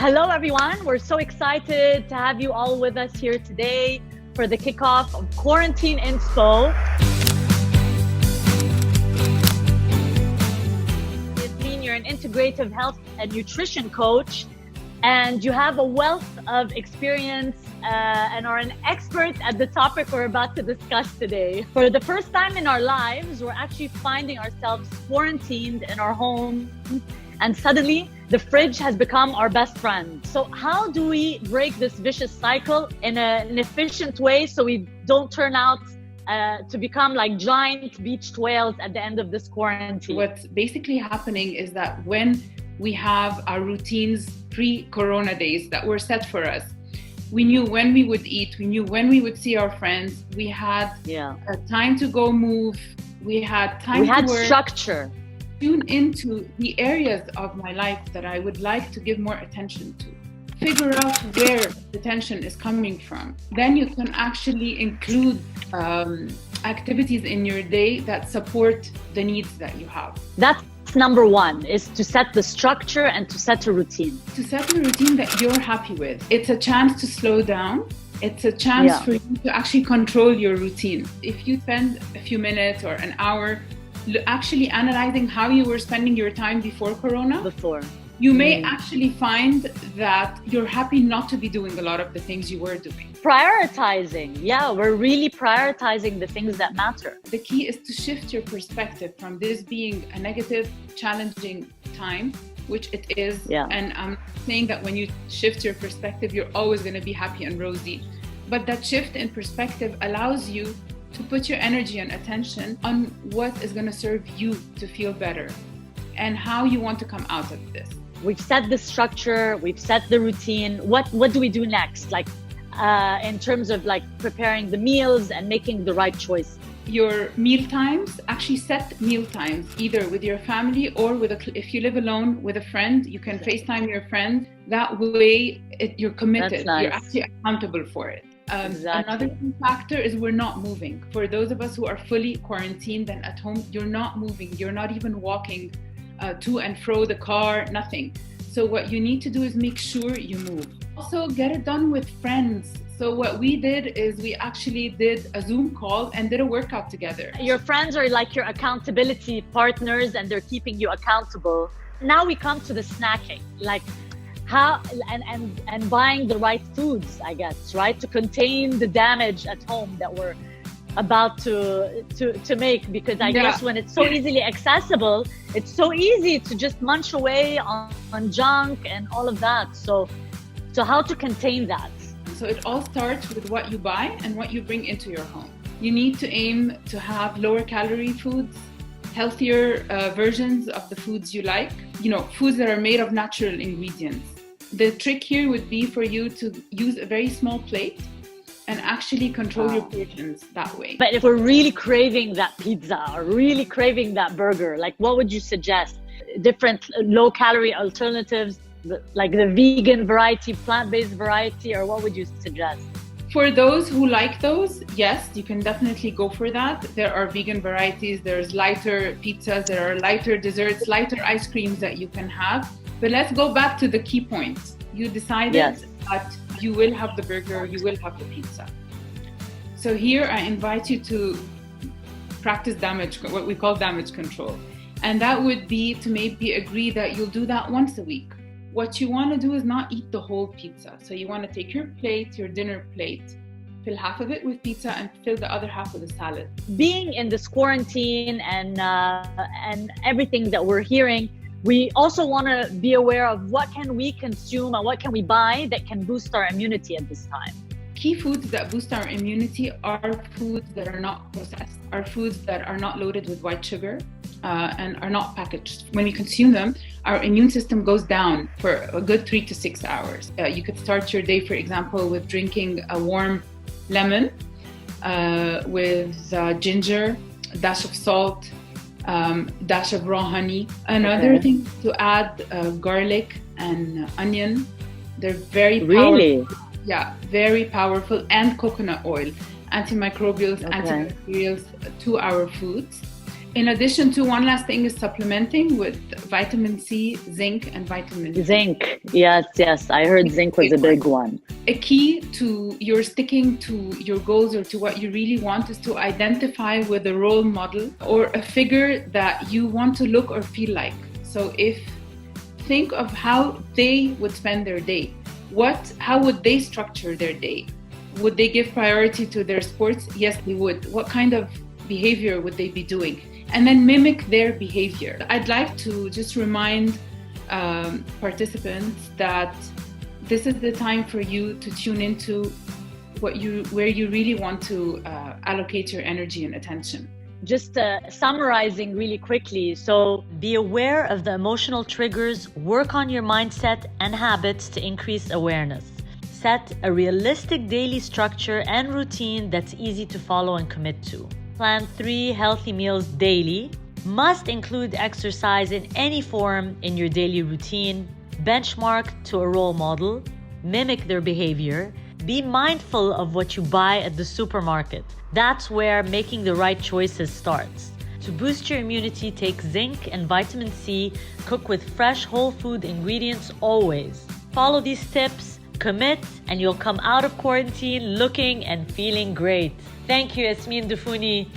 Hello, everyone. We're so excited to have you all with us here today for the kickoff of Quarantine Inspo. Yasmine, you're an integrative health and nutrition coach, and you have a wealth of experience and are an expert at the topic we're about to discuss today. For the first time in our lives, we're actually finding ourselves quarantined in our home, and suddenly the fridge has become our best friend. So how do we break this vicious cycle in an efficient way so we don't turn out to become like giant beached whales at the end of this quarantine? What's basically happening is that when we have our routines pre-corona days that were set for us, we knew when we would eat, we knew when we would see our friends, we had time to go move, we had time to work. Structure. Tune into the areas of my life that I would like to give more attention to. Figure out where the tension is coming from. Then you can actually include activities in your day that support the needs that you have. That's number one, is to set the structure and to set a routine. To set a routine that you're happy with. It's a chance to slow down. It's a chance for you to actually control your routine. If you spend a few minutes or an hour actually analyzing how you were spending your time before Corona, you may actually find that you're happy not to be doing a lot of the things you were doing. Prioritizing. Yeah, we're really prioritizing the things that matter. The key is to shift your perspective from this being a negative, challenging time, which it is. And I'm saying that when you shift your perspective, you're always going to be happy and rosy. But that shift in perspective allows you to put your energy and attention on what is going to serve you to feel better and how you want to come out of this. We've set the structure, we've set the routine. What do we do next? Like in terms of like preparing the meals and making the right choice. Your meal times, actually set meal times either with your family or if you live alone with a friend, you can FaceTime your friend. That way you're committed. Nice. You're actually accountable for it. Another key factor is we're not moving. For those of us who are fully quarantined and at home, you're not moving. You're not even walking to and fro the car, nothing. So what you need to do is make sure you move. Also get it done with friends. So what we did is we actually did a Zoom call and did a workout together. Your friends are like your accountability partners and they're keeping you accountable. Now we come to the snacking. Like how and buying the right foods, I guess, right? To contain the damage at home that we're about to make, because I guess when it's so easily accessible, it's so easy to just munch away on junk and all of that. So how to contain that? So it all starts with what you buy and what you bring into your home. You need to aim to have lower calorie foods, healthier versions of the foods you like, foods that are made of natural ingredients. The trick here would be for you to use a very small plate and actually control your portions that way. But if we're really craving that pizza or really craving that burger, like what would you suggest? Different low calorie alternatives, like the vegan variety, plant-based variety, or what would you suggest? For those who like those, yes, you can definitely go for that. There are vegan varieties, there's lighter pizzas, there are lighter desserts, lighter ice creams that you can have. But let's go back to the key point. You decided that you will have the burger, you will have the pizza. So here I invite you to practice what we call damage control. And that would be to maybe agree that you'll do that once a week. What you want to do is not eat the whole pizza. So you want to take your plate, your dinner plate, fill half of it with pizza and fill the other half with a salad. Being in this quarantine and everything that we're hearing, we also want to be aware of what can we consume and what can we buy that can boost our immunity at this time. Key foods that boost our immunity are foods that are not processed, are foods that are not loaded with white sugar and are not packaged. When we consume them, our immune system goes down for a good 3 to 6 hours. You could start your day, for example, with drinking a warm lemon with ginger, a dash of salt, dash of raw honey. Another thing to add garlic and onion. They're very powerful. Really? Yeah, very powerful. And coconut oil, antimicrobials, antibacterials to our foods. In addition to, one last thing is supplementing with vitamin C, zinc, and vitamin D. Zinc, yes. I heard zinc was a big one. A key to your sticking to your goals or to what you really want is to identify with a role model or a figure that you want to look or feel like. So think of how they would spend their day. How would they structure their day? Would they give priority to their sports? Yes, they would. What kind of behavior would they be doing? And then mimic their behavior. I'd like to just remind participants that this is the time for you to tune into where you really want to allocate your energy and attention. Just summarizing really quickly. So be aware of the emotional triggers, work on your mindset and habits to increase awareness. Set a realistic daily structure and routine that's easy to follow and commit to. Plan 3 healthy meals daily. Must include exercise in any form in your daily routine. Benchmark to a role model. Mimic their behavior. Be mindful of what you buy at the supermarket. That's where making the right choices starts. To boost your immunity, take zinc and vitamin C. Cook with fresh whole food ingredients always. Follow these tips, commit, and you'll come out of quarantine looking and feeling great. Thank you, Yasmine Defouni.